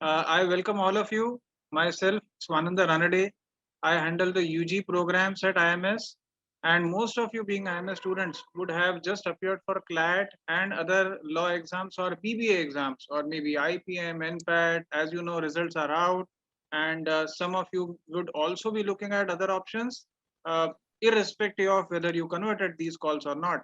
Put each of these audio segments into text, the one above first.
I welcome all of you. Myself, Swananda Ranade. I handle the UG programs at IMS, and most of you, being IMS students, would have just appeared for CLAT and other law exams or BBA exams, or maybe IPM, NPAT. As you know, results are out, and some of you would also be looking at other options, uh, irrespective of whether you converted these calls or not.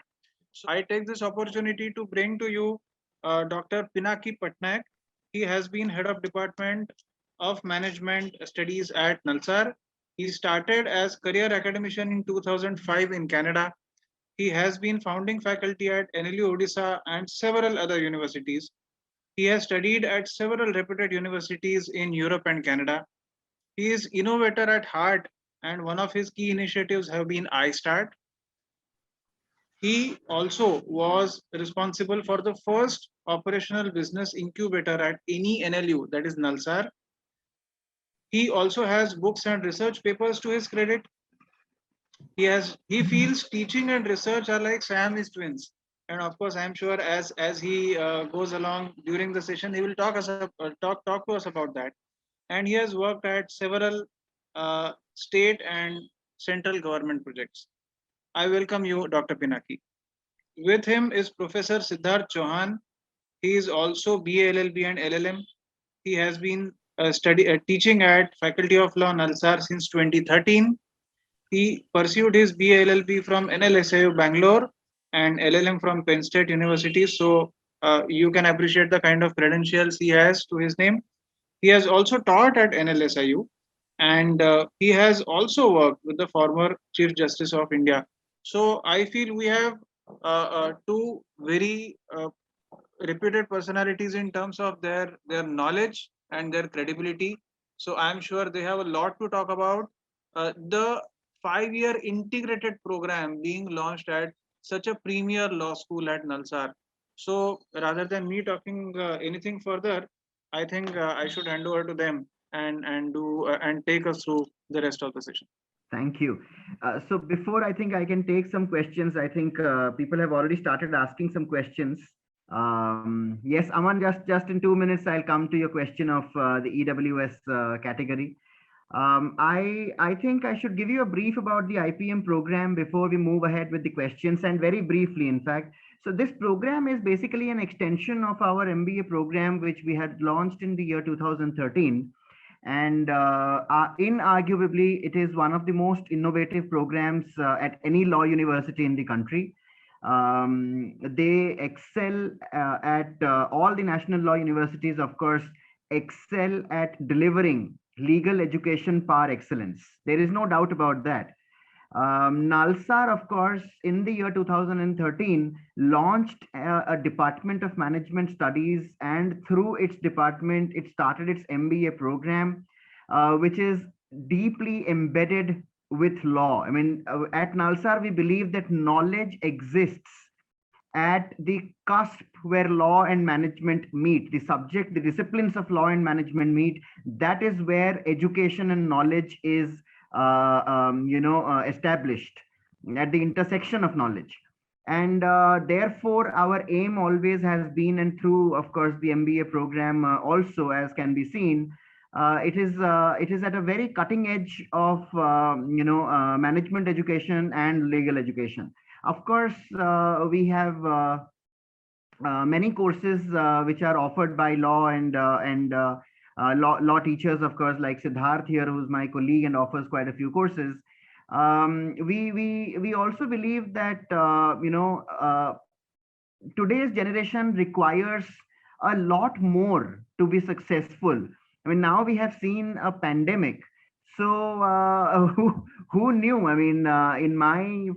So I take this opportunity to bring to you Dr. Pinaki Patnaik. He has been head of department of management studies at Nalsar. He started as career academician in 2005 in Canada. He has been founding faculty at NLU Odisha and several other universities. He has studied at several reputed universities in Europe and Canada. He is innovator at heart, and one of his key initiatives have been iStart. He also was responsible for the first operational business incubator at any NLU, that is Nalsar. He also has books and research papers to his credit. He feels teaching and research are like Siamese twins. And of course, I'm sure as he goes along during the session, he will talk to us about that. And he has worked at several state and central government projects. I welcome you, Dr. Pinaki. With him is Professor Siddharth Chauhan. He is also BA LLB and LLM. He has been teaching at Faculty of Law Nalsar since 2013. He pursued his BA LLB from NLSIU Bangalore and LLM from Penn State University. So you can appreciate the kind of credentials he has to his name. He has also taught at NLSIU, and he has also worked with the former Chief Justice of India. So I feel we have two very reputed personalities in terms of their knowledge and their credibility. So I'm sure they have a lot to talk about. The 5-year integrated program being launched at such a premier law school at Nalsar. So rather than me talking anything further, I think I should hand over to them and take us through the rest of the session. Thank you. So before I think I can take some questions, I think people have already started asking some questions. Yes, Aman, just in 2 minutes, I'll come to your question of the EWS category. I think I should give you a brief about the IPM program before we move ahead with the questions, and very briefly, in fact. So this program is basically an extension of our MBA program, which we had launched in the year 2013. And inarguably, it is one of the most innovative programs at any law university in the country. They excel at all the national law universities, of course, excel at delivering legal education par excellence. There is no doubt about that. Nalsar, of course, in the year 2013, launched a Department of Management Studies, and through its department, it started its MBA program, which is deeply embedded with law. I mean, at Nalsar, we believe that knowledge exists at the cusp where law and management meet, the subject, the disciplines of law and management meet. That is where education and knowledge is established at the intersection of knowledge. And therefore, our aim always has been, and through, of course, the MBA program also, as can be seen, it is at a very cutting edge of management education and legal education. Of course, we have many courses which are offered by law and law teachers, of course, like Siddharth here, who's my colleague and offers quite a few courses. We also believe that today's generation requires a lot more to be successful. I mean, now we have seen a pandemic. So who knew? I mean, in my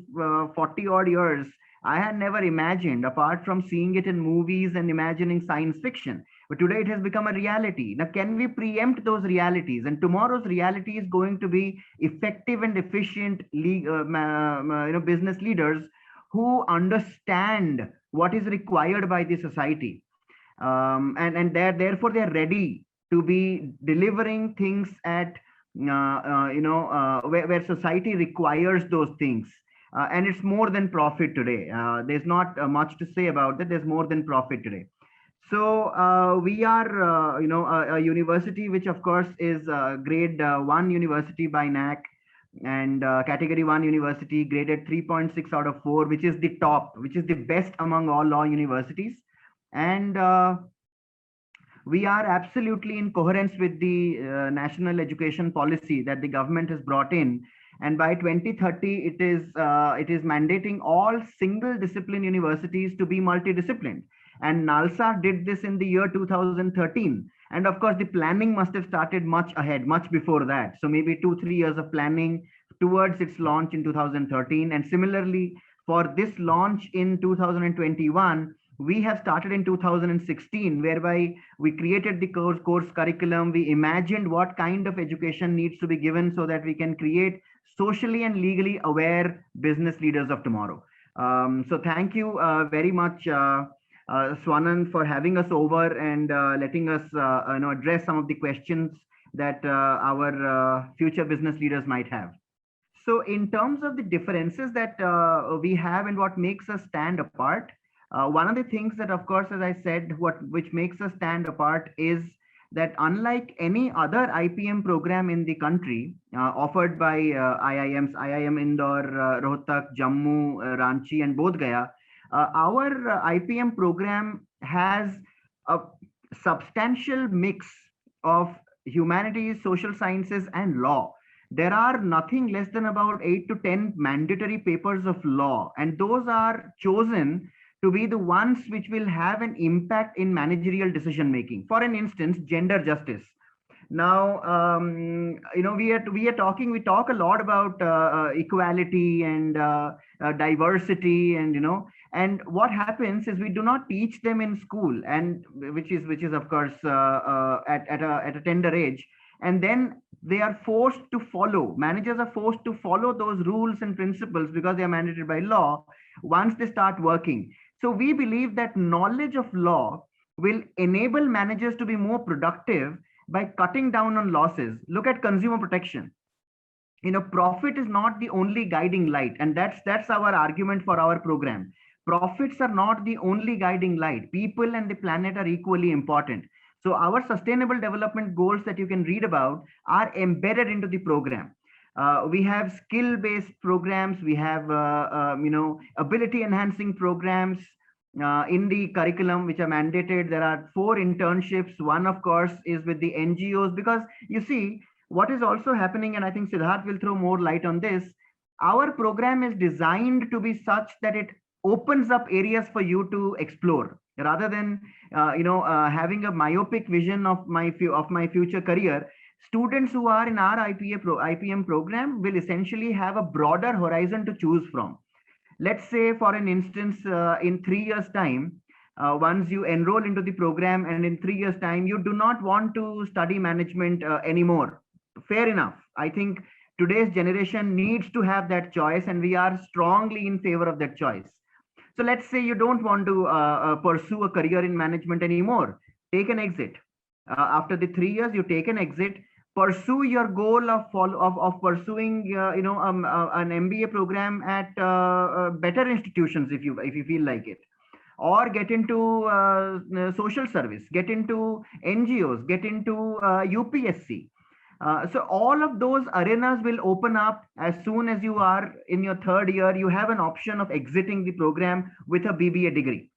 40 odd years, I had never imagined, apart from seeing it in movies and imagining science fiction. But today it has become a reality. Now, can we preempt those realities? And tomorrow's reality is going to be effective and efficient business leaders who understand what is required by the society, and therefore they're ready to be delivering things at where society requires those things. And it's more than profit today. There's not much to say about that. There's more than profit today. So we are, a university which, of course, is grade 1 university by NAC, and category 1 university graded 3.6 out of 4, which is the top, which is the best among all law universities. And we are absolutely in coherence with the national education policy that the government has brought in. And by 2030, it is mandating all single discipline universities to be multidisciplined. And NALSA did this in the year 2013. And of course, the planning must have started much ahead, much before that. So maybe 2-3 years of planning towards its launch in 2013. And similarly, for this launch in 2021, we have started in 2016, whereby we created the course curriculum. We imagined what kind of education needs to be given so that we can create socially and legally aware business leaders of tomorrow. So thank you very much, Swanand, for having us over and letting us address some of the questions that our future business leaders might have. So in terms of the differences that we have and what makes us stand apart, one of the things that, of course, as I said, which makes us stand apart is that unlike any other IPM program in the country offered by IIMs, IIM Indore, Rohtak, Jammu, Ranchi, and Bodh Gaya, our IPM program has a substantial mix of humanities, social sciences, and law. There are nothing less than about 8 to 10 mandatory papers of law, and those are chosen to be the ones which will have an impact in managerial decision making. For an instance, gender justice. Now, we talk a lot about equality and diversity, and what happens is we do not teach them in school, and which is of course at a tender age, and then they are forced to follow. Managers are forced to follow those rules and principles because they are mandated by law once they start working. So we believe that knowledge of law will enable managers to be more productive by cutting down on losses. Look at consumer protection. Profit is not the only guiding light, and that's our argument for our program. Profits are not the only guiding light. People and the planet are equally important. So our sustainable development goals that you can read about are embedded into the program. We have skill-based programs. We have, ability-enhancing programs in the curriculum, which are mandated. There are 4 internships. One, of course, is with the NGOs, because you see, what is also happening, and I think Siddharth will throw more light on this, our program is designed to be such that it opens up areas for you to explore, rather than having a myopic vision of my future career. Students who are in our IPM program will essentially have a broader horizon to choose from. Let's say, for an instance, in 3 years' time, once you enroll into the program, and in 3 years' time, you do not want to study management anymore. Fair enough. I think today's generation needs to have that choice, and we are strongly in favor of that choice. So let's say you don't want to pursue a career in management anymore. Take an exit. After the 3 years, you take an exit. Pursue your goal of pursuing an MBA program at better institutions if you feel like it, or get into social service, get into NGOs, get into UPSC. So all of those arenas will open up as soon as you are in your 3rd year. You have an option of exiting the program with a BBA degree.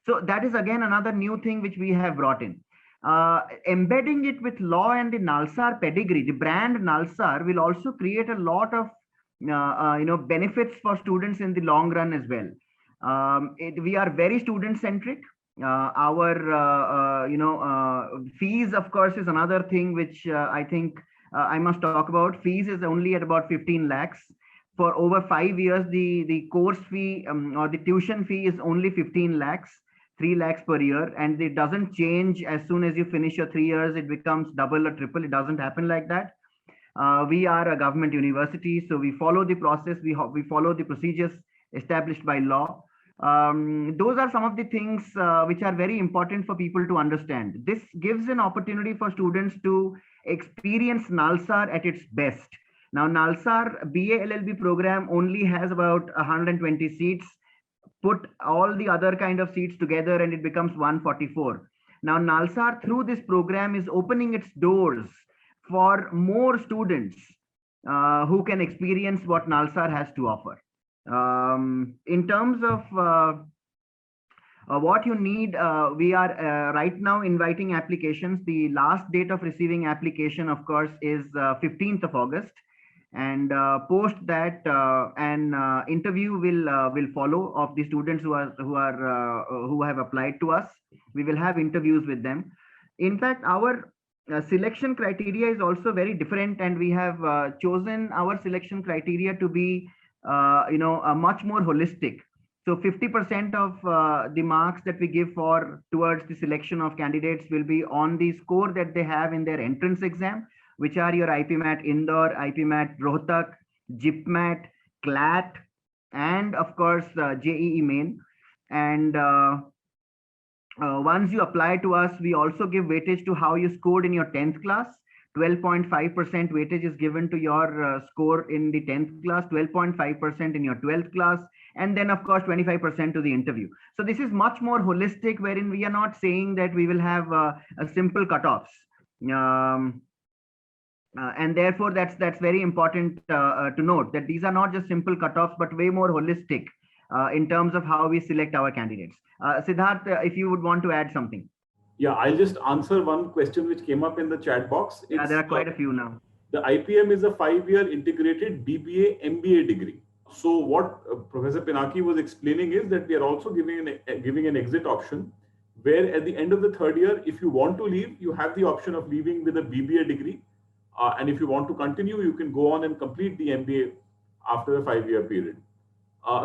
So that is again another new thing which we have brought in. Embedding it with law and the NALSAR pedigree, the brand NALSAR will also create a lot of benefits for students in the long run as well. We are very student centric. Our fees, of course, is another thing which I think I must talk about. Fees is only at about 15 lakhs. For over 5 years, the course fee or the tuition fee is only 15 lakhs, 3 lakhs per year, and it doesn't change as soon as you finish your 3 years. It becomes double or triple. It doesn't happen like that. We are a government university, so we follow the process. We follow the procedures established by law. Those are some of the things which are very important for people to understand. This gives an opportunity for students to experience NALSAR at its best. Now, NALSAR BA LLB program only has about 120 seats. put all the other kind of seats together and it becomes 144. Now, Nalsar, through this program, is opening its doors for more students who can experience what Nalsar has to offer. In terms of what you need, we are right now inviting applications. The last date of receiving application, of course, is 15th of August. And post that, an interview will follow of the students who have applied to us. We will have interviews with them. In fact, our selection criteria is also very different, and we have chosen our selection criteria to be, much more holistic. So 50% of the marks that we give towards the selection of candidates will be on the score that they have in their entrance exam, which are your IPMAT Indore, IPMAT Rohtak, JIPMAT, CLAT, and of course JEE Main. And once you apply to us, we also give weightage to how you scored in your 10th class. 12.5% weightage is given to your score in the 10th class, 12.5% in your 12th class, and then of course 25% to the interview. So this is much more holistic, wherein we are not saying that we will have a simple cutoffs. And therefore, that's very important to note that these are not just simple cutoffs, but way more holistic in terms of how we select our candidates. Siddharth, if you would want to add something. Yeah, I'll just answer one question which came up in the chat box. Yeah, there are quite a few now. The IPM is a 5-year integrated BBA MBA degree. So what Professor Pinaki was explaining is that we are also giving an exit option, where at the end of the 3rd year, if you want to leave, you have the option of leaving with a BBA degree. And if you want to continue, you can go on and complete the MBA after a 5-year period.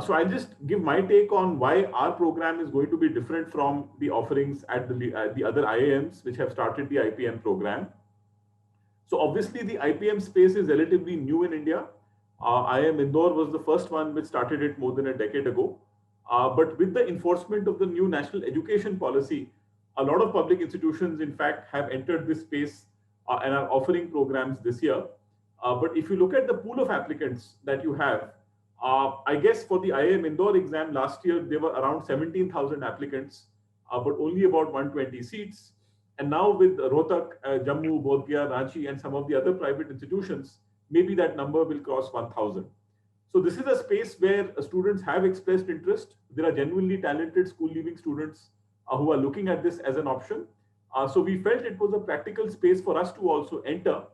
So I'll just give my take on why our program is going to be different from the offerings at the other IIMs which have started the IPM program. So obviously the IPM space is relatively new in India. IIM Indore was the first one which started it more than a decade ago. But with the enforcement of the new national education policy, a lot of public institutions, in fact, have entered this space and are offering programs this year. But if you look at the pool of applicants that you have, I guess for the IIM Indore exam last year, there were around 17,000 applicants, but only about 120 seats. And now with Rohtak, Jammu, Bodh Gaya, Ranchi, and some of the other private institutions, maybe that number will cross 1,000. So this is a space where students have expressed interest. There are genuinely talented school-leaving students who are looking at this as an option. So we felt it was a practical space for us to also enter.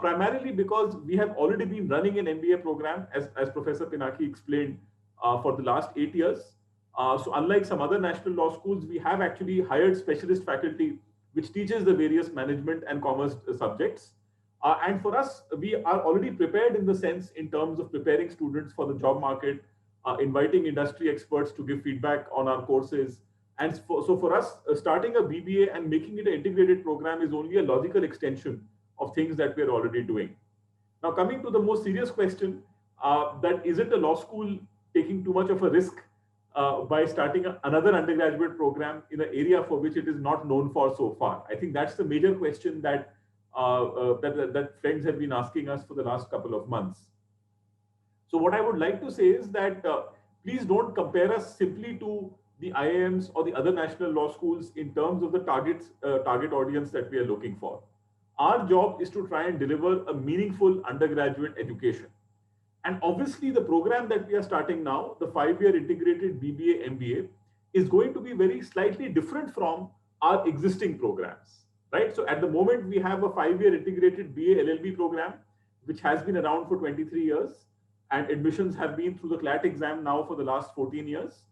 Primarily because we have already been running an MBA program, as Professor Pinaki explained, for the last 8 years. So unlike some other national law schools, we have actually hired specialist faculty which teaches the various management and commerce subjects. And for us, we are already prepared in the sense in terms of preparing students for the job market, inviting industry experts to give feedback on our courses. And so for us, starting a BBA and making it an integrated program is only a logical extension of things that we're already doing. Now, coming to the most serious question, that isn't a law school taking too much of a risk by starting another undergraduate program in an area for which it is not known for so far? I think that's the major question that that friends have been asking us for the last couple of months. So what I would like to say is that please don't compare us simply to the IIMs or the other national law schools in terms of the target audience that we are looking for. Our job is to try and deliver a meaningful undergraduate education. And obviously the program that we are starting now, the 5-year integrated BBA MBA, is going to be very slightly different from our existing programs, right? So at the moment we have a 5-year integrated BA LLB program, which has been around for 23 years, and admissions have been through the CLAT exam now for the last 14 years.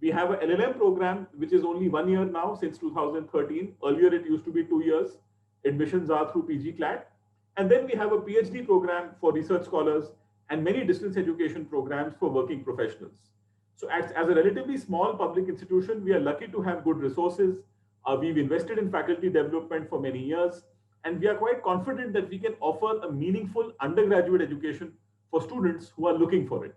We have a LLM program, which is only 1 year now since 2013. Earlier it used to be 2 years. Admissions are through PG CLAT. And then we have a PhD program for research scholars and many distance education programs for working professionals. So as a relatively small public institution, we are lucky to have good resources. We've invested in faculty development for many years, and we are quite confident that we can offer a meaningful undergraduate education for students who are looking for it.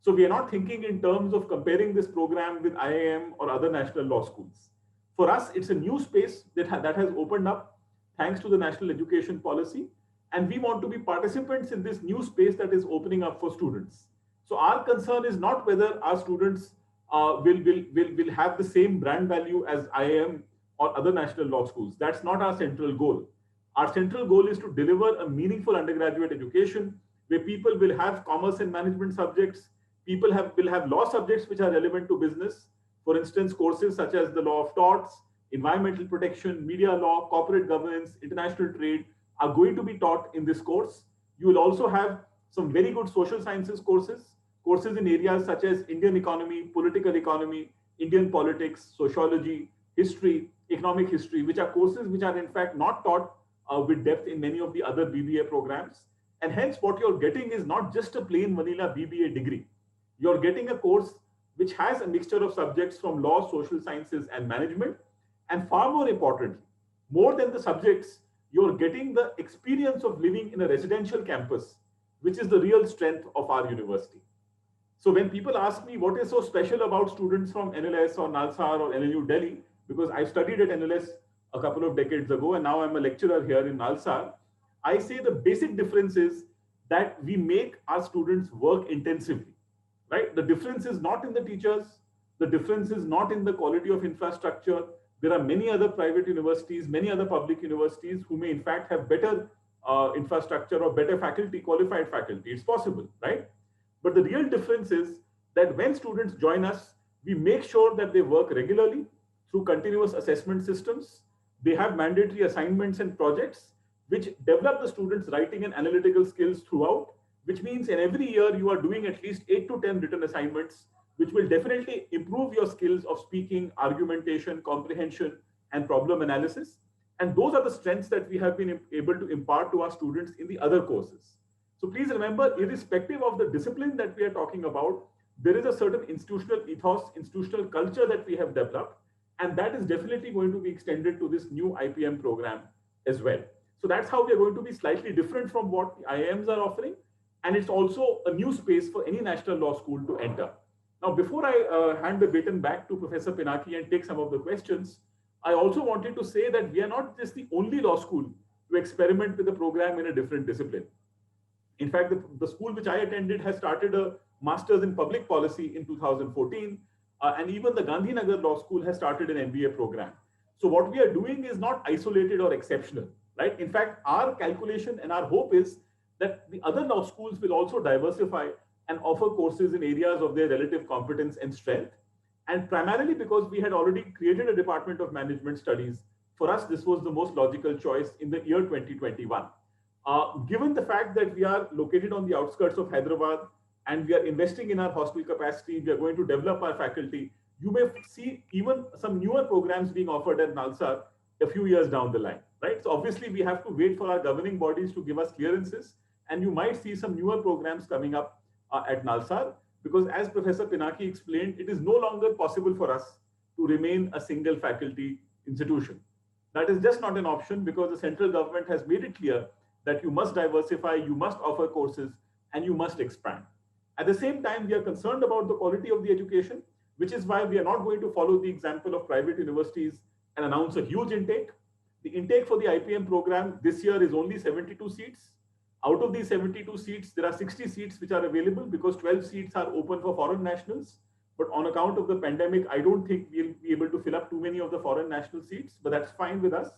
So we are not thinking in terms of comparing this program with IIM or other national law schools. For us, it's a new space that has opened up thanks to the national education policy. And we want to be participants in this new space that is opening up for students. So our concern is not whether our students will have the same brand value as IIM or other national law schools. That's not our central goal. Our central goal is to deliver a meaningful undergraduate education where people will have commerce and management subjects. People will have law subjects which are relevant to business. For instance, courses such as the law of torts, environmental protection, media law, corporate governance, international trade are going to be taught in this course. You will also have some very good social sciences courses in areas such as Indian economy, political economy, Indian politics, sociology, history, economic history, which are courses which are in fact not taught with depth in many of the other BBA programs. And hence what you're getting is not just a plain vanilla BBA degree. You're getting a course which has a mixture of subjects from law, social sciences, and management. And far more importantly, more than the subjects, you're getting the experience of living in a residential campus, which is the real strength of our university. So when people ask me what is so special about students from NLS or NALSAR or NLU Delhi, because I studied at NLS a couple of decades ago and now I'm a lecturer here in NALSAR, I say the basic difference is that we make our students work intensively, right? The difference is not in the teachers. The difference is not in the quality of infrastructure. There are many other private universities, many other public universities who may in fact have better infrastructure or better faculty, qualified faculty. It's possible, right? But the real difference is that when students join us, we make sure that they work regularly through continuous assessment systems. They have mandatory assignments and projects which develop the students' writing and analytical skills throughout, which means in every year you are doing at least 8 to 10 written assignments, which will definitely improve your skills of speaking, argumentation, comprehension, and problem analysis. And those are the strengths that we have been able to impart to our students in the other courses. So please remember, irrespective of the discipline that we are talking about, there is a certain institutional ethos, institutional culture that we have developed, and that is definitely going to be extended to this new IPM program as well. So that's how we are going to be slightly different from what the IIMs are offering. And it's also a new space for any national law school to enter. Now, before I hand the baton back to Professor Pinaki and take some of the questions, I also wanted to say that we are not just the only law school to experiment with the program in a different discipline. In fact, the school which I attended has started a master's in public policy in 2014. And even the Gandhinagar Law School has started an MBA program. So what we are doing is not isolated or exceptional, right? In fact, our calculation and our hope is that the other law schools will also diversify and offer courses in areas of their relative competence and strength. And primarily because we had already created a Department of Management Studies, for us, this was the most logical choice in the year 2021. Given the fact that we are located on the outskirts of Hyderabad and we are investing in our hostel capacity, we are going to develop our faculty, you may see even some newer programs being offered at NALSAR a few years down the line, right? So obviously we have to wait for our governing bodies to give us clearances, and you might see some newer programs coming up at NALSAR, because as Professor Pinaki explained, it is no longer possible for us to remain a single faculty institution. That is just not an option, because the central government has made it clear that you must diversify, you must offer courses, and you must expand. At the same time, we are concerned about the quality of the education, which is why we are not going to follow the example of private universities and announce a huge intake. The intake for the IPM program this year is only 72 seats. Out of these 72 seats, there are 60 seats which are available because 12 seats are open for foreign nationals. But on account of the pandemic, I don't think we'll be able to fill up too many of the foreign national seats, but that's fine with us.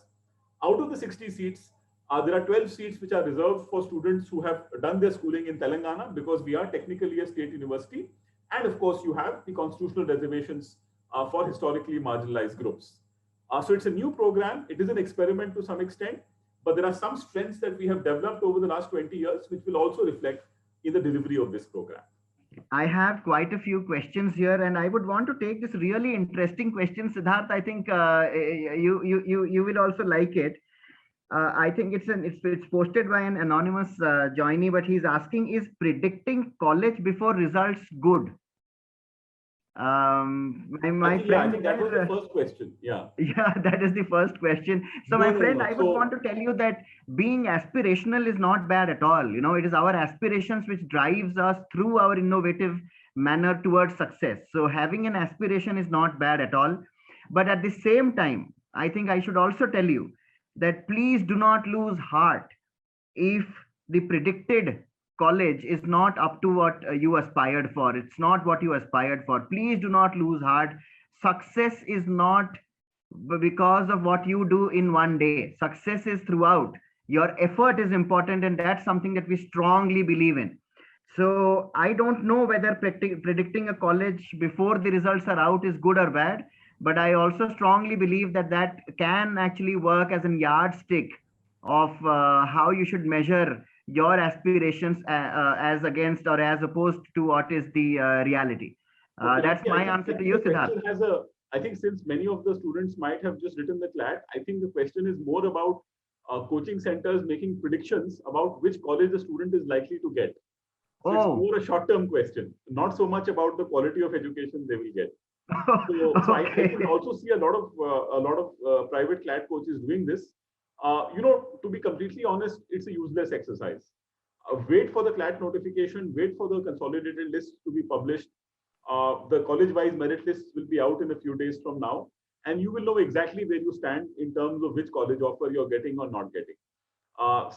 Out of the 60 seats, there are 12 seats which are reserved for students who have done their schooling in Telangana, because we are technically a state university. And of course, you have the constitutional reservations for historically marginalized groups. So it's a new program. It is an experiment to some extent, but there are some strengths that we have developed over the last 20 years, which will also reflect in the delivery of this program. I have quite a few questions here, and I would want to take this really interesting question, Siddharth. I think you will also like it. I think it's posted by an anonymous joinee, but he's asking, is predicting college before results good? My friend, I think that was the first question. Yeah, that is the first question. So I would want to tell you that being aspirational is not bad at all. You know, it is our aspirations which drives us through our innovative manner towards success. So having an aspiration is not bad at all. But at the same time, I think I should also tell you that please do not lose heart if the predicted college is not up to what you aspired for. It's not what you aspired for. Please do not lose heart. Success is not because of what you do in one day. Success is throughout. Your effort is important, and that's something that we strongly believe in. So I don't know whether predicting a college before the results are out is good or bad, but I also strongly believe that that can actually work as a yardstick of how you should measure your aspirations as against or as opposed to what is the reality. That's my answer to you, Siddharth. I think since many of the students might have just written the CLAT, I think the question is more about coaching centers making predictions about which college the student is likely to get. So it's more a short-term question, not so much about the quality of education they will get. So I can also see a lot of private CLAT coaches doing this. To be completely honest, it's a useless exercise. Wait for the CLAT notification, wait for the consolidated list to be published. The college-wise merit lists will be out in a few days from now, and you will know exactly where you stand in terms of which college offer you're getting or not getting.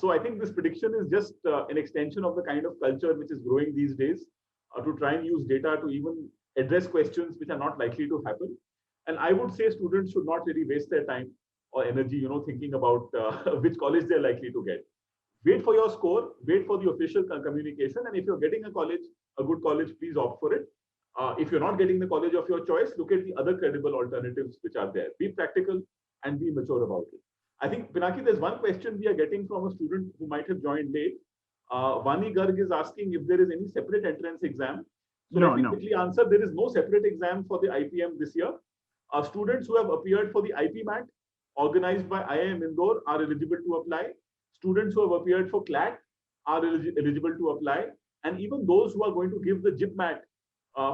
So I think this prediction is just an extension of the kind of culture which is growing these days to try and use data to even address questions which are not likely to happen. And I would say students should not really waste their time or energy, thinking about which college they're likely to get. Wait for your score, wait for the official communication. And if you're getting a good college, please opt for it. If you're not getting the college of your choice, look at the other credible alternatives which are there. Be practical and be mature about it. I think, Pinaki, there's one question we are getting from a student who might have joined late. Vani Garg is asking if there is any separate entrance exam. So let me quickly answer. There is no separate exam for the IPM this year. Students who have appeared for the IPMAT organized by IIM Indore are eligible to apply. Students who have appeared for CLAT are eligible to apply. And even those who are going to give the JIPMAT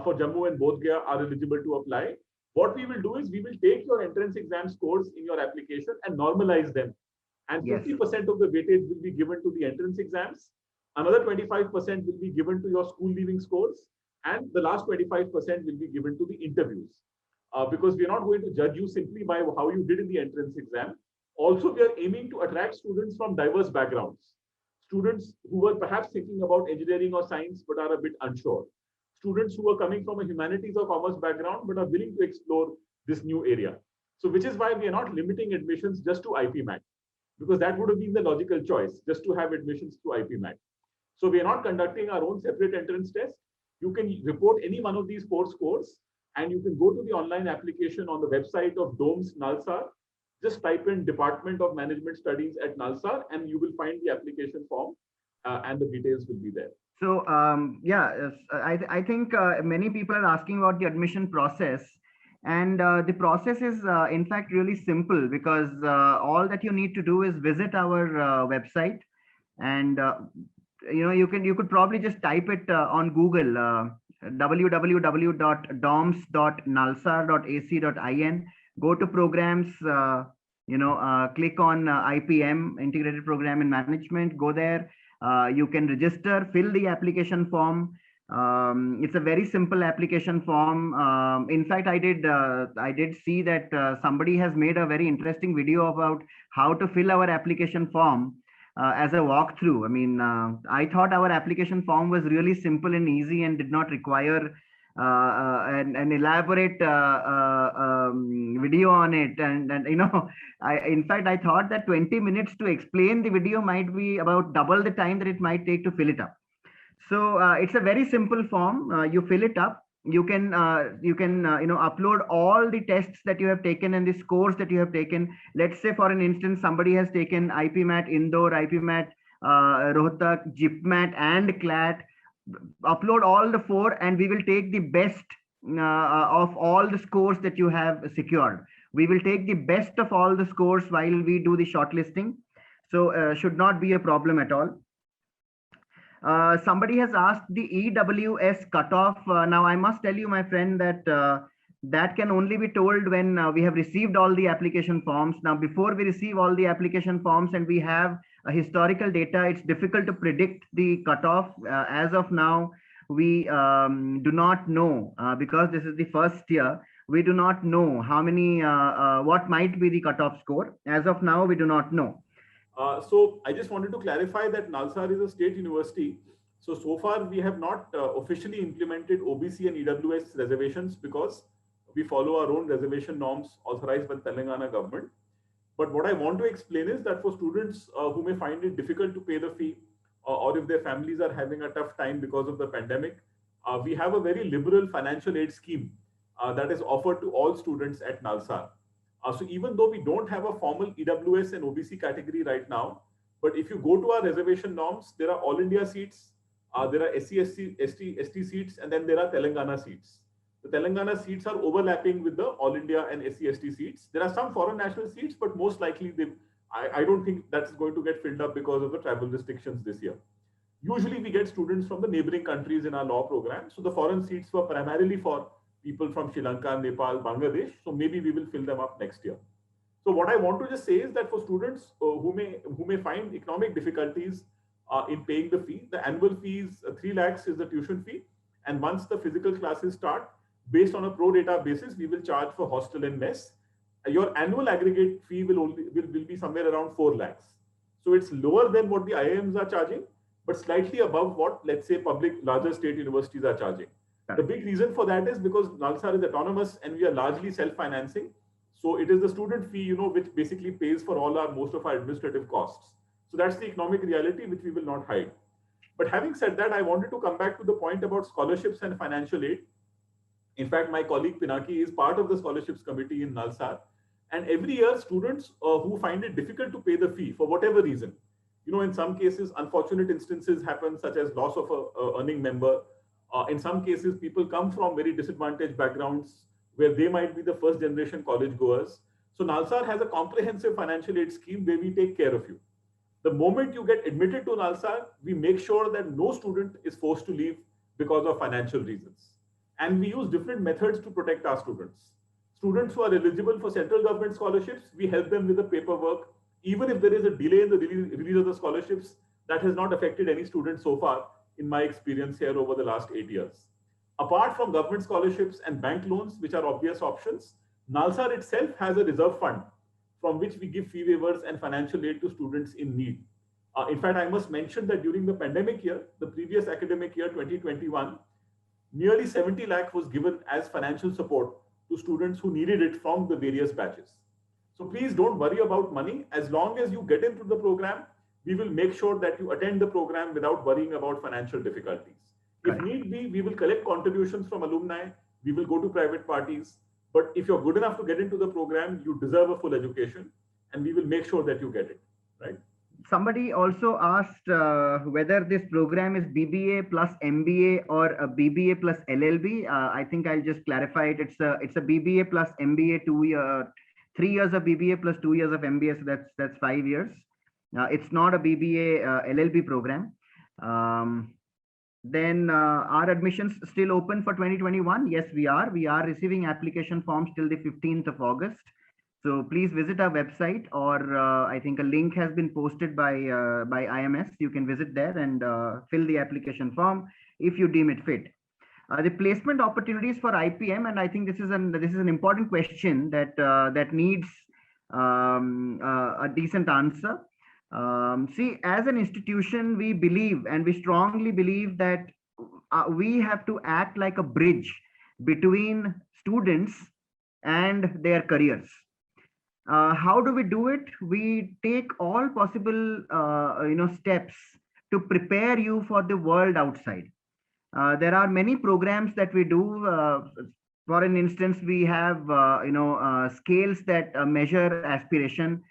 for Jammu and Bodh Gaya are eligible to apply. What we will do is we will take your entrance exam scores in your application and normalize them. And 50% of the weightage will be given to the entrance exams. Another 25% will be given to your school leaving scores. And the last 25% will be given to the interviews. Because we are not going to judge you simply by how you did in the entrance exam. Also, we are aiming to attract students from diverse backgrounds. Students who were perhaps thinking about engineering or science but are a bit unsure. Students who are coming from a humanities or commerce background but are willing to explore this new area. So which is why we are not limiting admissions just to IPMAT, because that would have been the logical choice, just to have admissions to IPMAT. So we are not conducting our own separate entrance test. You can report any one of these 4 scores and you can go to the online application on the website of DOMS Nalsar. Just type in Department of Management Studies at Nalsar and you will find the application form and the details will be there. So I think many people are asking about the admission process, and the process is in fact really simple, because all that you need to do is visit our website, and you could probably just type it on Google, www.doms.nalsar.ac.in. Go to programs, click on IPM, Integrated Program in Management. Go there. You can register, fill the application form. It's a very simple application form. In fact, I did see that somebody has made a very interesting video about how to fill our application form as a walkthrough. I mean, I thought our application form was really simple and easy and did not require an elaborate video on it, and in fact I thought that 20 minutes to explain the video might be about double the time that it might take to fill it up. So it's a very simple form. You fill it up. You can upload all the tests that you have taken and the scores that you have taken. Let's say, for an instance, somebody has taken IPMAT Indore, IPMAT Rohtak, JIPMAT and CLAT. Upload all the 4 and we will take the best of all the scores that you have secured. We will take the best of all the scores while we do the shortlisting. So should not be a problem at all. Somebody has asked the EWS cutoff. Now I must tell you, my friend, that that can only be told when we have received all the application forms. Now, before we receive all the application forms and we have historical data, it's difficult to predict the cutoff. As of now, we do not know, because this is the first year, we do not know how many, what might be the cutoff score. As of now, we do not know. So I just wanted to clarify that Nalsar is a state university. So far we have not officially implemented OBC and EWS reservations because we follow our own reservation norms authorized by the Telangana government. But what I want to explain is that for students who may find it difficult to pay the fee, or if their families are having a tough time because of the pandemic, we have a very liberal financial aid scheme that is offered to all students at Nalsar. So even though we don't have a formal EWS and OBC category right now, but if you go to our reservation norms, there are all India seats, there are SC, ST seats, and then there are Telangana seats. The Telangana seats are overlapping with the all India and SC, ST seats. There are some foreign national seats, but most likely I don't think that's going to get filled up because of the travel restrictions this year. Usually we get students from the neighboring countries in our law program. So the foreign seats were primarily for people from Sri Lanka, Nepal, Bangladesh. So maybe we will fill them up next year. So what I want to just say is that for students who may find economic difficulties in paying the fee, the annual fee is 3 lakhs is the tuition fee. And once the physical classes start, based on a pro rata basis, we will charge for hostel and mess. Your annual aggregate fee will be somewhere around 4 lakhs. So it's lower than what the IIMs are charging, but slightly above what, let's say, public larger state universities are charging. The big reason for that is because Nalsar is autonomous and we are largely self-financing. So it is the student fee, which basically pays for most of our administrative costs. So that's the economic reality which we will not hide. But having said that, I wanted to come back to the point about scholarships and financial aid. In fact, my colleague Pinaki is part of the scholarships committee in Nalsar. And every year, students who find it difficult to pay the fee for whatever reason, in some cases, unfortunate instances happen, such as loss of a earning member. In some cases, people come from very disadvantaged backgrounds where they might be the first generation college goers. So Nalsar has a comprehensive financial aid scheme where we take care of you. The moment you get admitted to Nalsar, we make sure that no student is forced to leave because of financial reasons. And we use different methods to protect our students. Students who are eligible for central government scholarships, we help them with the paperwork. Even if there is a delay in the release of the scholarships, that has not affected any student so far, in my experience here over the last 8 years. Apart from government scholarships and bank loans, which are obvious options, Nalsar itself has a reserve fund from which we give fee waivers and financial aid to students in need. In fact, I must mention that during the pandemic year, the previous academic year, 2021, nearly 70 lakh was given as financial support to students who needed it from the various batches. So please don't worry about money. As long as you get into the program, we will make sure that you attend the program without worrying about financial difficulties. If need be, we will collect contributions from alumni. We will go to private parties. But if you're good enough to get into the program, you deserve a full education, and we will make sure that you get it, right? Somebody also asked whether this program is BBA plus MBA or a BBA plus LLB. I think I'll just clarify it. It's a BBA plus MBA 3 years of BBA plus 2 years of MBA. So that's 5 years. It's not a BBA LLB program. Then are admissions still open for 2021? Yes, we are. We are receiving application forms till the 15th of August. So please visit our website, or I think a link has been posted by IMS. You can visit there and fill the application form if you deem it fit. The placement opportunities for IPM, and I think this is an important question that needs a decent answer. See, as an institution, we believe, and we strongly believe, that we have to act like a bridge between students and their careers. How do we do it? We take all possible steps to prepare you for the world outside. There are many programs that we do. For an instance, we have scales that measure aspiration.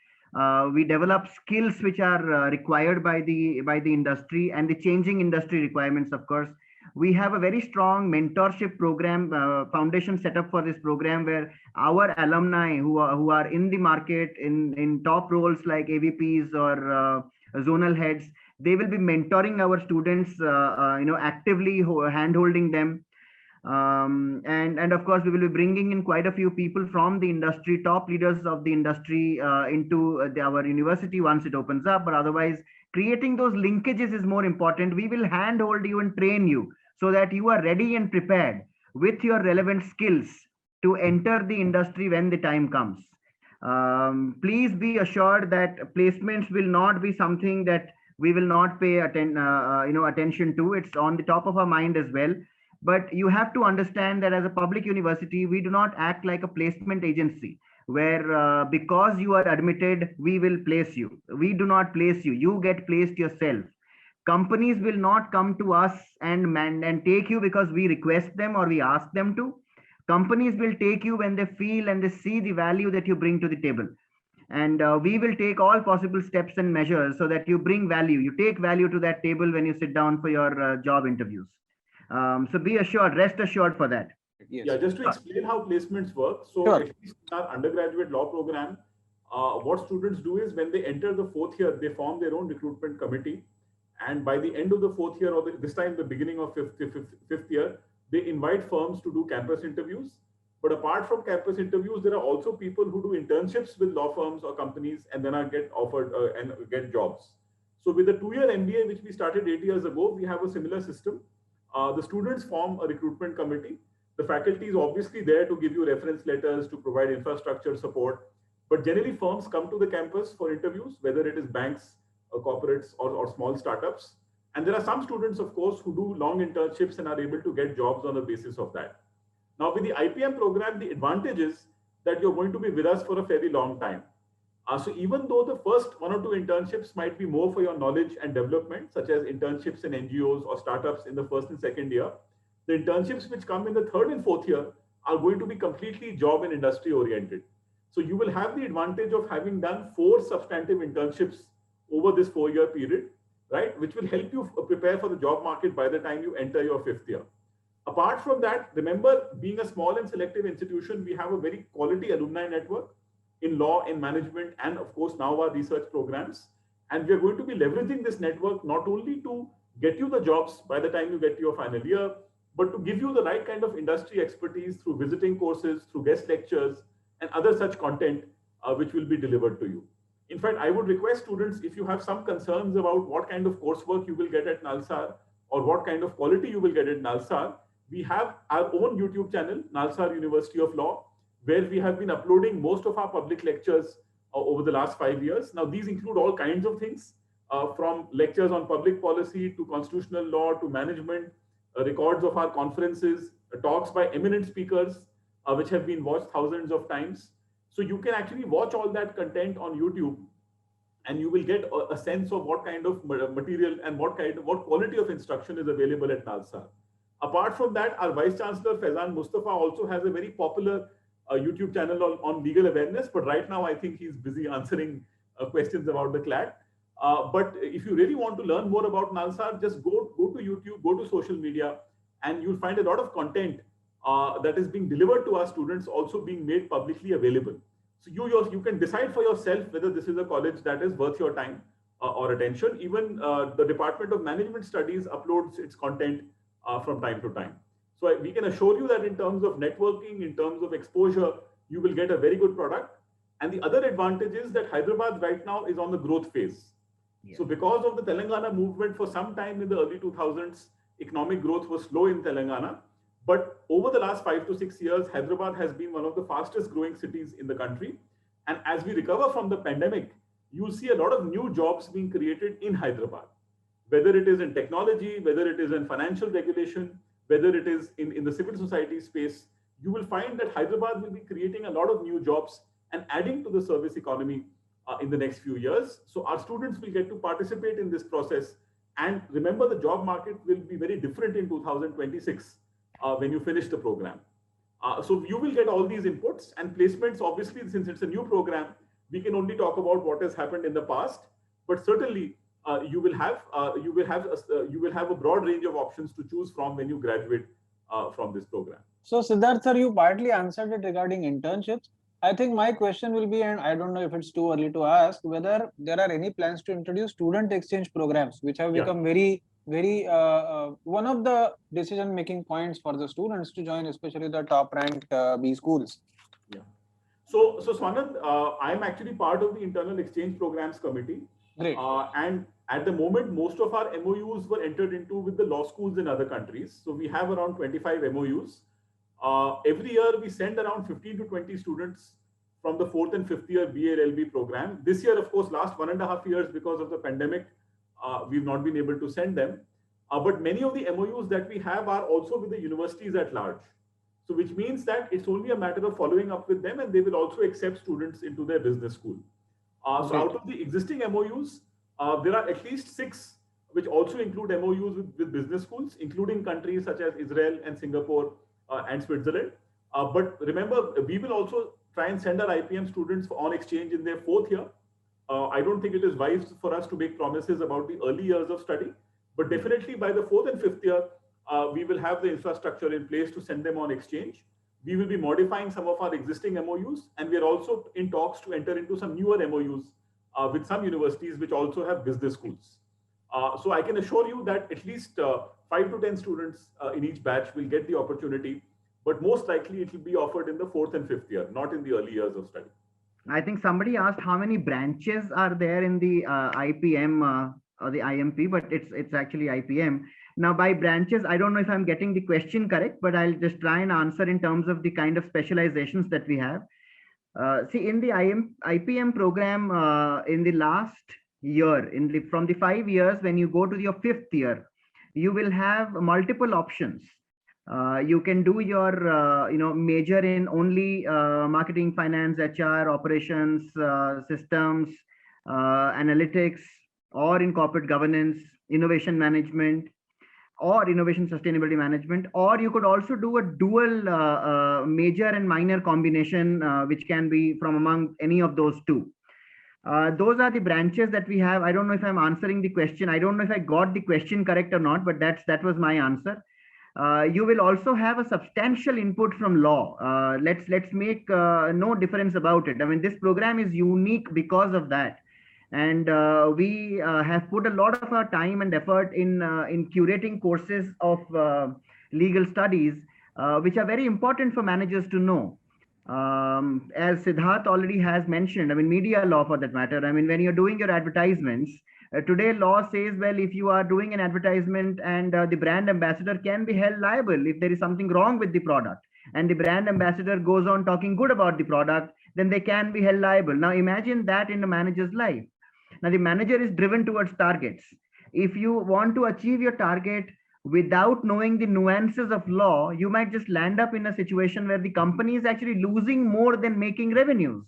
We develop skills which are required by the industry and the changing industry requirements, of course. We have a very strong mentorship program, foundation set up for this program, where our alumni who are in the market in top roles like AVPs or zonal heads, they will be mentoring our students, actively hand-holding them. And of course, we will be bringing in quite a few people from the industry, top leaders of the industry into our university once it opens up. But otherwise, creating those linkages is more important. We will handhold you and train you so that you are ready and prepared with your relevant skills to enter the industry when the time comes. Please be assured that placements will not be something that we will not pay attention to. It's on the top of our mind as well. But you have to understand that as a public university, we do not act like a placement agency where because you are admitted, we will place you. We do not place you. You get placed yourself. Companies will not come to us and take you because we request them or we ask them to. Companies will take you when they feel and they see the value that you bring to the table. And we will take all possible steps and measures so that you bring value, you take value to that table when you sit down for your job interviews. So be assured, rest assured for that. Yes. Yeah, just to explain how placements work. So Sure. at least in our undergraduate law program, what students do is when they enter the fourth year, they form their own recruitment committee. And by the end of the fourth year, or this time the beginning of fifth year, they invite firms to do campus interviews. But apart from campus interviews, there are also people who do internships with law firms or companies and then get offered and get jobs. So with the 2-year MBA, which we started 8 years ago, we have a similar system. The students form a recruitment committee. The faculty is obviously there to give you reference letters, to provide infrastructure support. But generally, firms come to the campus for interviews, whether it is banks, corporates, or small startups. And there are some students, of course, who do long internships and are able to get jobs on the basis of that. Now, with the IPM program, the advantage is that you're going to be with us for a fairly long time. So even though the first 1 or 2 internships might be more for your knowledge and development, such as internships in NGOs or startups in the first and second year, the internships which come in the third and fourth year are going to be completely job and industry oriented. So you will have the advantage of having done 4 substantive internships over this 4-year period, right? Which will help you prepare for the job market by the time you enter your 5th year. Apart from that, remember, being a small and selective institution, we have a very quality alumni network in law, in management, and of course now our research programs. And we are going to be leveraging this network not only to get you the jobs by the time you get to your final year, but to give you the right kind of industry expertise through visiting courses, through guest lectures, and other such content which will be delivered to you. In fact, I would request students, if you have some concerns about what kind of coursework you will get at Nalsar or what kind of quality you will get at Nalsar, we have our own YouTube channel, Nalsar University of Law, where we have been uploading most of our public lectures over the last 5 years. Now, these include all kinds of things, from lectures on public policy to constitutional law to management, records of our conferences, talks by eminent speakers, which have been watched thousands of times. So you can actually watch all that content on YouTube, and you will get a sense of what kind of material and what quality of instruction is available at Nalsar. Apart from that, our Vice Chancellor Faizan Mustafa also has a very popular YouTube channel on legal awareness, but right now I think he's busy answering questions about the CLAT. But if you really want to learn more about Nalsar, just go to YouTube, go to social media, and you'll find a lot of content that is being delivered to our students, also being made publicly available. So you can decide for yourself whether this is a college that is worth your time or attention. Even the Department of Management Studies uploads its content from time to time. So we can assure you that in terms of networking, in terms of exposure, you will get a very good product. And the other advantage is that Hyderabad right now is on the growth phase. Yeah. So because of the Telangana movement, for some time in the early 2000s, economic growth was slow in Telangana. But over the last 5 to 6 years, Hyderabad has been one of the fastest growing cities in the country. And as we recover from the pandemic, you'll see a lot of new jobs being created in Hyderabad, whether it is in technology, whether it is in financial regulation, whether it is in the civil society space. You will find that Hyderabad will be creating a lot of new jobs and adding to the service economy in the next few years. So our students will get to participate in this process. And remember, the job market will be very different in 2026 when you finish the program. So you will get all these inputs and placements. Obviously, since it's a new program, we can only talk about what has happened in the past, but certainly you will have a broad range of options to choose from when you graduate from this program. So Siddharth sir, you partly answered it regarding internships. I think my question will be, and I don't know if it's too early to ask, whether there are any plans to introduce student exchange programs, which have become very one of the decision-making points for the students to join, especially the top-ranked B schools. Yeah. So Swanand, I'm actually part of the internal exchange programs committee. Great. And at the moment, most of our MOUs were entered into with the law schools in other countries. So we have around 25 MOUs. Every year, we send around 15 to 20 students from the 4th and 5th year BA LLB program. This year, of course, last 1.5 years, because of the pandemic, we've not been able to send them. But many of the MOUs that we have are also with the universities at large. So which means that it's only a matter of following up with them, and they will also accept students into their business school. So out of the existing MOUs, there are at least 6 which also include MOUs with business schools, including countries such as Israel and Singapore and Switzerland. But remember, we will also try and send our IPM students on exchange in their 4th year. I don't think it is wise for us to make promises about the early years of study, but definitely by the 4th and 5th year, we will have the infrastructure in place to send them on exchange. We will be modifying some of our existing MOUs, and we are also in talks to enter into some newer MOUs with some universities which also have business schools. So I can assure you that at least 5 to 10 students in each batch will get the opportunity, but most likely it will be offered in the 4th and 5th year, not in the early years of study. I think somebody asked how many branches are there in the IPM or the IMP, but it's actually IPM. Now by branches, I don't know if I'm getting the question correct, but I'll just try and answer in terms of the kind of specializations that we have. See, in the IPM program, in the last year, from the 5 years, when you go to your 5th year, you will have multiple options. You can do your major in only marketing, finance, HR, operations, systems, analytics, or in corporate governance, innovation management, or innovation sustainability management, or you could also do a dual major and minor combination, which can be from among any of those 2. Those are the branches that we have. I don't know if I'm answering the question. I don't know if I got the question correct or not, but that was my answer. You will also have a substantial input from law. Let's make no difference about it. I mean, this program is unique because of that. And we have put a lot of our time and effort in curating courses of legal studies, which are very important for managers to know. As Siddharth already has mentioned, I mean, media law for that matter. I mean, when you're doing your advertisements, today law says, well, if you are doing an advertisement and the brand ambassador can be held liable if there is something wrong with the product, and the brand ambassador goes on talking good about the product, then they can be held liable. Now imagine that in a manager's life. Now the manager is driven towards targets. If you want to achieve your target without knowing the nuances of law, you might just land up in a situation where the company is actually losing more than making revenues.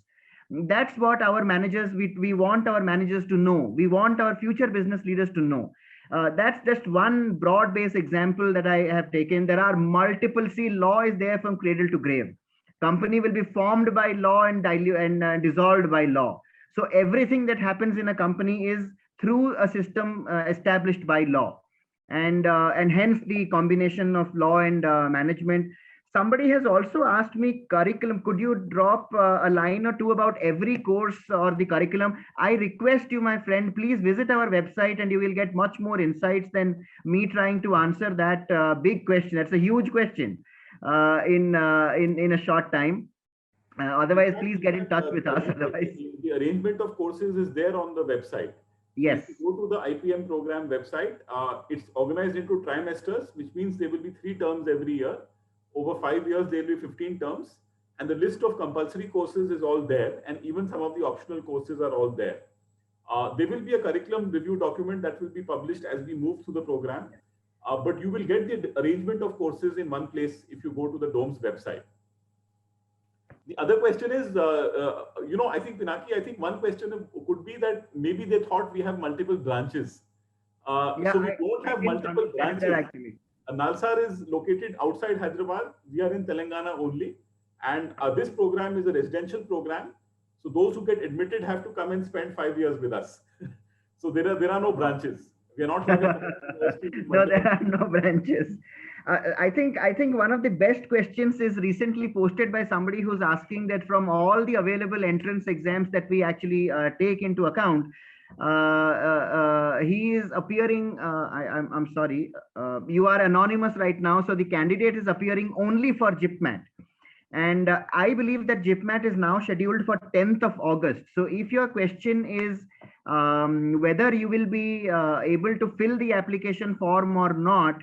That's what our managers, we want our managers to know. We want our future business leaders to know. That's just one broad-based example that I have taken. There are multiple. See, law is there from cradle to grave. Company will be formed by law and dissolved by law. So everything that happens in a company is through a system established by law, and hence the combination of law and management. Somebody has also asked me curriculum. Could you drop a line or 2 about every course or the curriculum? I request you, my friend, please visit our website and you will get much more insights than me trying to answer that big question. That's a huge question in a short time. Otherwise, please get in touch with us. Otherwise, the arrangement of courses is there on the website. Yes. If you go to the IPM program website, it's organized into trimesters, which means there will be 3 terms every year. Over 5 years, there will be 15 terms. And the list of compulsory courses is all there. And even some of the optional courses are all there. There will be a curriculum review document that will be published as we move through the program. But you will get the arrangement of courses in one place if you go to the DOMS website. The other question is, I think, Pinaki, I think one question could be that maybe they thought we have multiple branches. So we don't have multiple branches. Actually. Nalsar is located outside Hyderabad. We are in Telangana only. And this program is a residential program. So those who get admitted have to come and spend 5 years with us. So there are no branches. We are not. No, there are no branches. I think one of the best questions is recently posted by somebody who's asking that from all the available entrance exams that we actually take into account, he is appearing. I'm sorry, you are anonymous right now, so the candidate is appearing only for JIPMAT. And I believe that JIPMAT is now scheduled for 10th of August. So if your question is whether you will be able to fill the application form or not,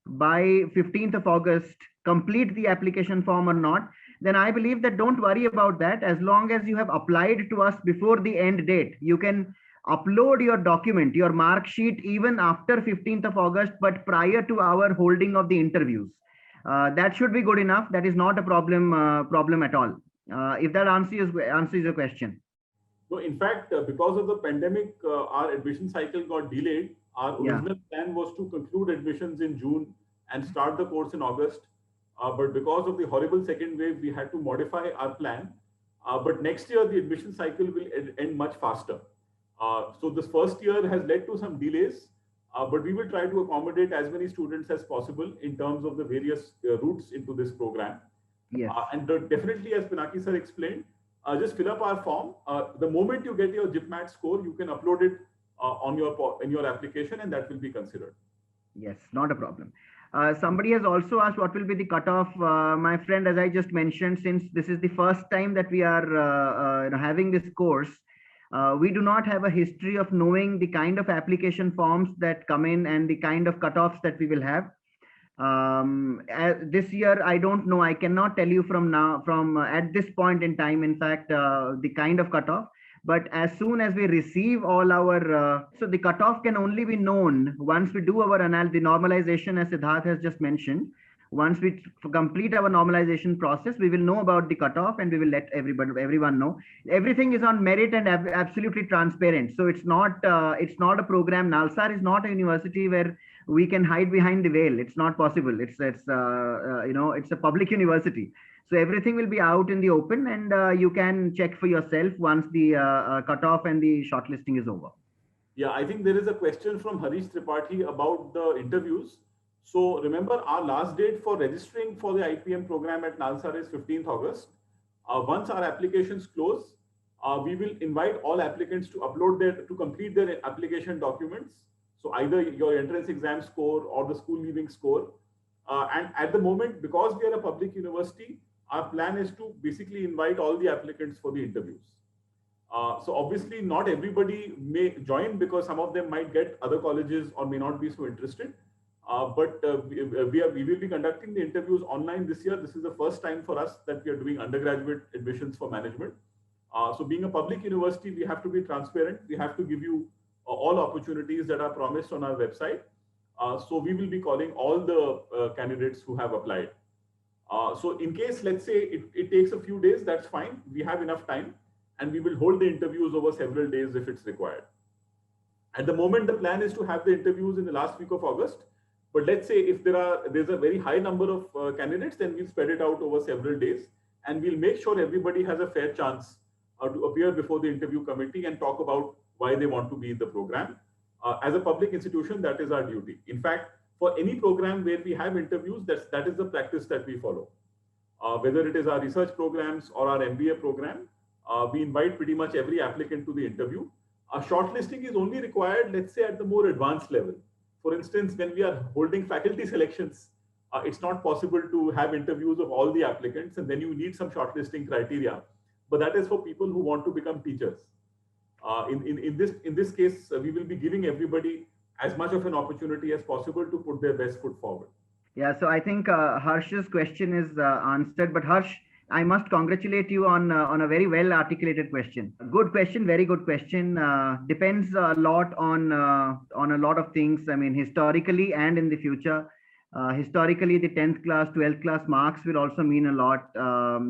by 15th of August, complete the application form or not, then I believe that don't worry about that. As long as you have applied to us before the end date, you can upload your document, your mark sheet, even after 15th of August, but prior to our holding of the interviews. That should be good enough. That is not a problem at all. If that answers your question. No, in fact, because of the pandemic, our admission cycle got delayed. Our original plan was to conclude admissions in June and start the course in August. But because of the horrible second wave, we had to modify our plan. But next year, the admission cycle will end much faster. So this first year has led to some delays, but we will try to accommodate as many students as possible in terms of the various routes into this program. Yes. And definitely, as Pinaki sir explained, just fill up our form. The moment you get your GIPMAT score, you can upload it in your application, and that will be considered. Yes, not a problem. Somebody has also asked what will be the cutoff. My friend, as I just mentioned, since this is the first time that we are having this course, we do not have a history of knowing the kind of application forms that come in and the kind of cutoffs that we will have. This year, I don't know. I cannot tell you from at this point in time, in fact, the kind of cutoff. But as soon as we receive all our, so the cutoff can only be known once we do our the normalization, as Siddharth has just mentioned. Once we complete our normalization process, we will know about the cutoff and we will let everyone know. Everything is on merit and absolutely transparent. So it's not a program. NALSAR is not a university where we can hide behind the veil. It's not possible. It's a public university. So everything will be out in the open, and you can check for yourself once the cutoff and the shortlisting is over. Yeah, I think there is a question from Harish Tripathi about the interviews. So remember, our last date for registering for the IPM program at NALSAR is 15th August. Once our applications close, we will invite all applicants to complete their application documents. So either your entrance exam score or the school leaving score. And at the moment, because we are a public university, our plan is to basically invite all the applicants for the interviews. So obviously not everybody may join because some of them might get other colleges or may not be so interested. But we will be conducting the interviews online this year. This is the first time for us that we are doing undergraduate admissions for management. So being a public university, we have to be transparent. We have to give you all opportunities that are promised on our website. So we will be calling all the candidates who have applied. So in case, let's say it takes a few days, that's fine. We have enough time and we will hold the interviews over several days if it's required. At the moment, the plan is to have the interviews in the last week of August. But let's say if there's a very high number of candidates, then we'll spread it out over several days and we'll make sure everybody has a fair chance to appear before the interview committee and talk about why they want to be in the program. As a public institution, that is our duty. In fact, for any program where we have interviews, that is the practice that we follow. Whether it is our research programs or our MBA program, we invite pretty much every applicant to the interview. Shortlisting is only required, let's say, at the more advanced level. For instance, when we are holding faculty selections, it's not possible to have interviews of all the applicants, and then you need some shortlisting criteria. But that is for people who want to become teachers. In this case, we will be giving everybody as much of an opportunity as possible to put their best foot forward. Yeah, so I think Harsh's question is answered. But Harsh, I must congratulate you on a very well articulated question. Good question, very good question. Depends a lot on a lot of things. I mean, historically and in the future. Historically, the 10th class, 12th class marks will also mean a lot.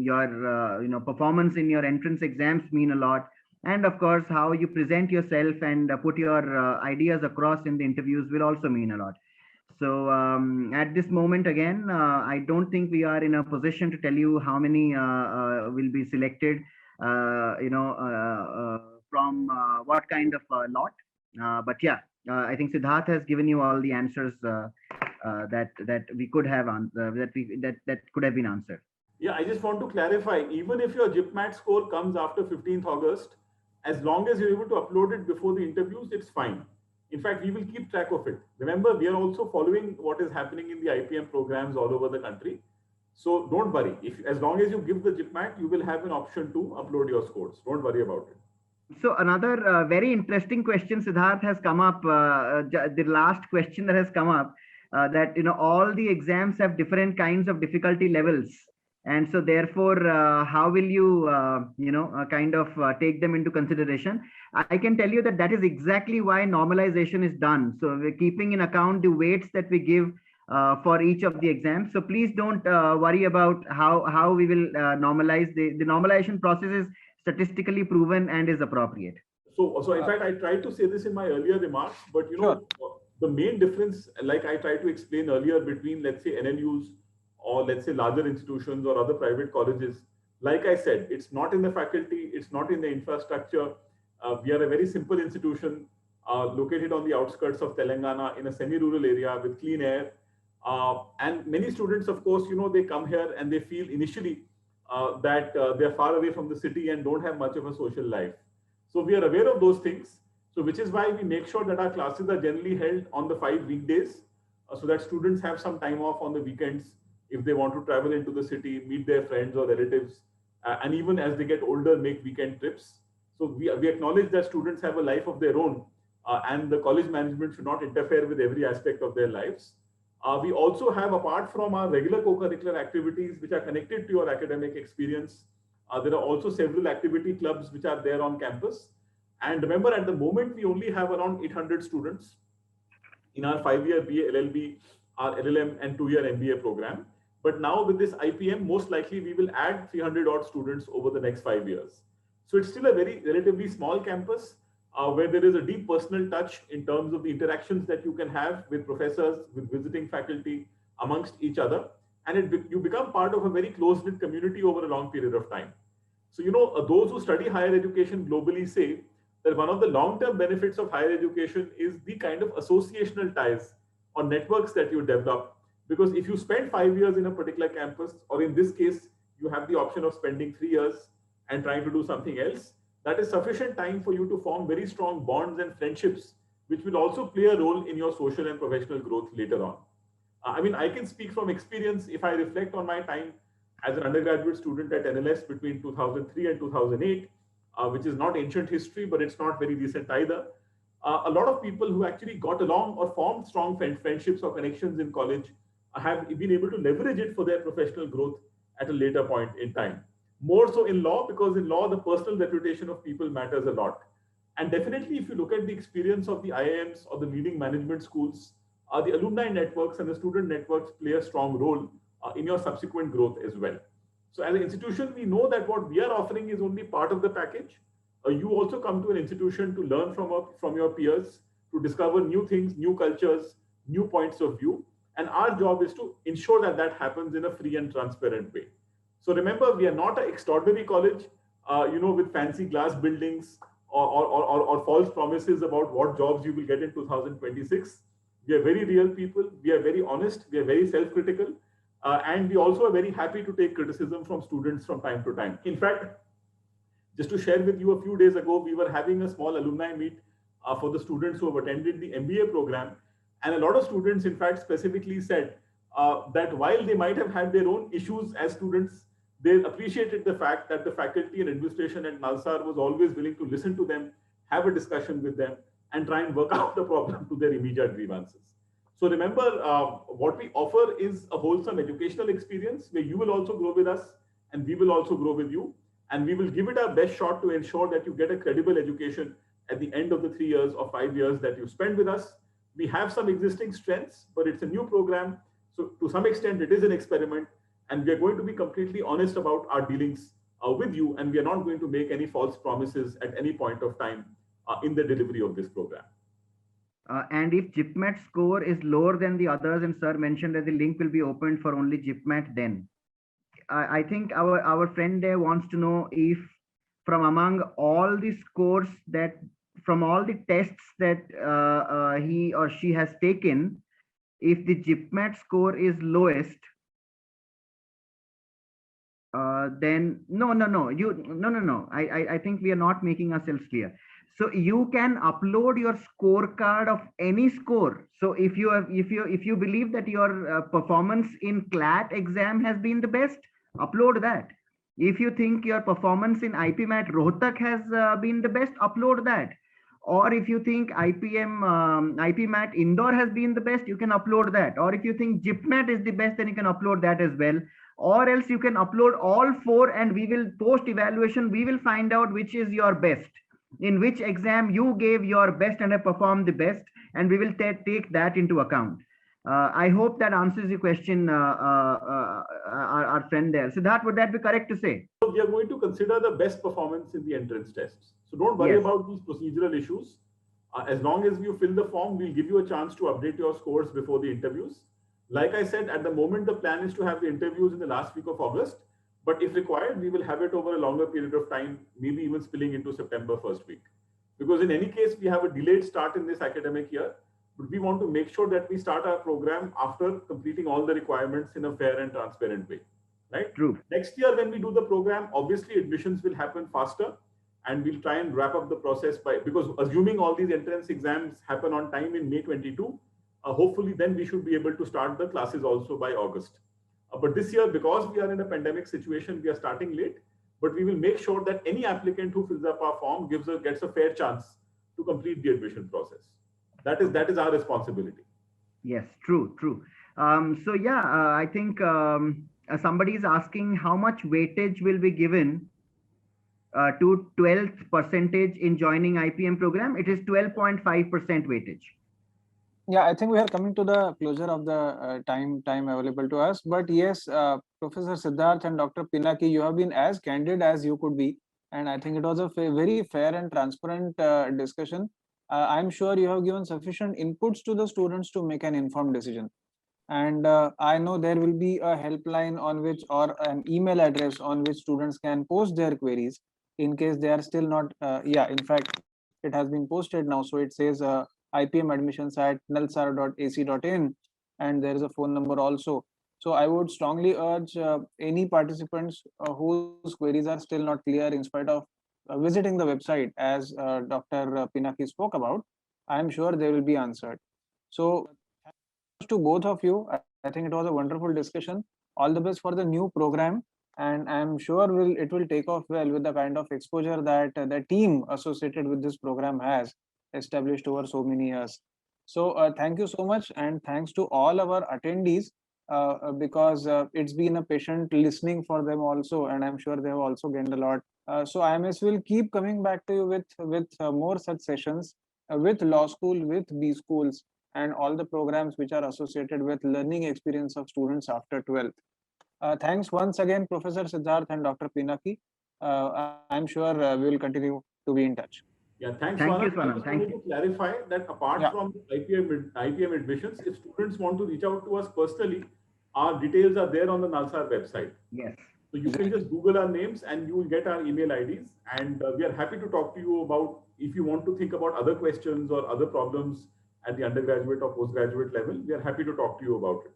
Your performance in your entrance exams mean a lot. And of course, how you present yourself and put your ideas across in the interviews will also mean a lot. So at this moment, again, I don't think we are in a position to tell you how many will be selected, from what kind of lot. But yeah, I think Siddharth has given you all the answers that we could have that could have been answered. Yeah, I just want to clarify. Even if your GIPMAT score comes after 15th August, as long as you're able to upload it before the interviews, it's fine. In fact, we will keep track of it. Remember, we are also following what is happening in the IPM programs all over the country. So don't worry. As long as you give the GIPMAT, you will have an option to upload your scores. Don't worry about it. So another very interesting question, Siddharth, has come up. The last question that has come up, that all the exams have different kinds of difficulty levels. And so therefore, how will you, kind of take them into consideration? I can tell you that that is exactly why normalization is done. So we're keeping in account the weights that we give for each of the exams. So please don't worry about how we will normalize. The normalization process is statistically proven and is appropriate. So in fact, I tried to say this in my earlier remarks, but the main difference, like I tried to explain earlier, between, let's say, NLUs or let's say larger institutions or other private colleges, like I said, it's not in the faculty, it's not in the infrastructure. We are a very simple institution located on the outskirts of Telangana in a semi-rural area with clean air. And many students, of course, they come here and they feel initially that they're far away from the city and don't have much of a social life. So we are aware of those things. So which is why we make sure that our classes are generally held on the 5 weekdays so that students have some time off on the weekends if they want to travel into the city, meet their friends or relatives, and even as they get older, make weekend trips. So we acknowledge that students have a life of their own and the college management should not interfere with every aspect of their lives. We also have, apart from our regular co-curricular activities which are connected to your academic experience, there are also several activity clubs which are there on campus. And remember, at the moment, we only have around 800 students in our 5-year BA LLB, our LLM and 2-year MBA program. But now with this IPM, most likely we will add 300 odd students over the next 5 years. So it's still a very relatively small campus where there is a deep personal touch in terms of the interactions that you can have with professors, with visiting faculty, amongst each other. And you become part of a very close-knit community over a long period of time. So, those who study higher education globally say that one of the long-term benefits of higher education is the kind of associational ties or networks that you develop. Because if you spend 5 years in a particular campus, or in this case, you have the option of spending 3 years and trying to do something else, that is sufficient time for you to form very strong bonds and friendships, which will also play a role in your social and professional growth later on. I can speak from experience. If I reflect on my time as an undergraduate student at NLS between 2003 and 2008, which is not ancient history, but it's not very recent either. A lot of people who actually got along or formed strong friendships or connections in college have been able to leverage it for their professional growth at a later point in time. More so in law, because in law, the personal reputation of people matters a lot. And definitely, if you look at the experience of the IIMs or the leading management schools, the alumni networks and the student networks play a strong role in your subsequent growth as well. So as an institution, we know that what we are offering is only part of the package. You also come to an institution to learn from your peers, to discover new things, new cultures, new points of view. And our job is to ensure that that happens in a free and transparent way. So remember, we are not an extraordinary college, with fancy glass buildings or false promises about what jobs you will get in 2026. We are very real people. We are very honest. We are very self-critical. And we also are very happy to take criticism from students from time to time. In fact, just to share with you, a few days ago, we were having a small alumni meet for the students who have attended the MBA program. And a lot of students, in fact, specifically said that while they might have had their own issues as students, they appreciated the fact that the faculty and administration at Nalsar was always willing to listen to them, have a discussion with them, and try and work out the problem to their immediate grievances. So remember, what we offer is a wholesome educational experience where you will also grow with us and we will also grow with you. And we will give it our best shot to ensure that you get a credible education at the end of the 3 years or 5 years that you spend with us. We have some existing strengths, but it's a new program. So to some extent, it is an experiment. And we are going to be completely honest about our dealings with you. And we are not going to make any false promises at any point of time in the delivery of this program. And if GIPMAT score is lower than the others, and sir mentioned that the link will be opened for only GIPMAT, then I think our friend there wants to know if from among all the scores that, from all the tests that he or she has taken, if the GIPMAT score is lowest, then no. I think we are not making ourselves clear. So you can upload your scorecard of any score. So if you believe that your performance in CLAT exam has been the best, upload that. If you think your performance in IPMAT Rohtak has been the best, upload that. Or if you think IPMAT Indoor has been the best, you can upload that. Or if you think JIPMAT is the best, then you can upload that as well. Or else you can upload all 4, and we will post evaluation. We will find out which is your best, in which exam you gave your best and have performed the best, and we will take that into account. I hope that answers your question, our friend there. Siddharth, would that be correct to say? So we are going to consider the best performance in the entrance tests. So don't worry Yes. about these procedural issues. As long as you fill the form, we'll give you a chance to update your scores before the interviews. Like I said, at the moment, the plan is to have the interviews in the last week of August. But if required, we will have it over a longer period of time, maybe even spilling into September first week. Because in any case, we have a delayed start in this academic year. But we want to make sure that we start our program after completing all the requirements in a fair and transparent way. Right? True. Next year, when we do the program, obviously admissions will happen faster, and we'll try and wrap up the process because assuming all these entrance exams happen on time in May 22, hopefully then we should be able to start the classes also by August. But this year, because we are in a pandemic situation, we are starting late, but we will make sure that any applicant who fills up our form gets a fair chance to complete the admission process. That is our responsibility. Yes, true. So yeah, I think somebody is asking how much weightage will be given to 12th percentage in joining IPM program. It is 12.5% weightage. Yeah, I think we are coming to the closure of the time available to us. But yes, Professor Siddharth and Dr. Pinaki, you have been as candid as you could be. And I think it was a very fair and transparent discussion. I'm sure you have given sufficient inputs to the students to make an informed decision. And I know there will be a helpline on which, or an email address on which students can post their queries in case they are still not, in fact, it has been posted now. So it says IPM admissions at nalsar.ac.in, and there is a phone number also. So I would strongly urge any participants whose queries are still not clear in spite of visiting the website, as Dr. Pinaki spoke about, I am sure they will be answered. So thanks to both of you. I think it was a wonderful discussion. All the best for the new program, and I'm sure it will take off well with the kind of exposure that the team associated with this program has established over so many years. So thank you so much, and thanks to all our attendees, because it's been a patient listening for them also, and I'm sure they have also gained a lot. So IMS will keep coming back to you with more such sessions with law school, with B schools, and all the programs which are associated with learning experience of students after 12th. Thanks once again, Professor Siddharth and Dr. Pinaki. I'm sure we will continue to be in touch. Yeah, thanks. Thank you, Swanand. Swanand. Thank you. To clarify that apart from IPM admissions, if students want to reach out to us personally, our details are there on the NALSAR website. Yes. So you can just Google our names and you will get our email IDs. And we are happy to talk to you about if you want to think about other questions or other problems at the undergraduate or postgraduate level. We are happy to talk to you about it.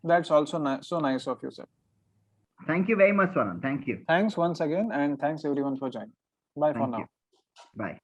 That's also so nice of you, sir. Thank you very much, Swanand. Thank you. Thanks once again, and thanks everyone for joining. Bye for now. Bye.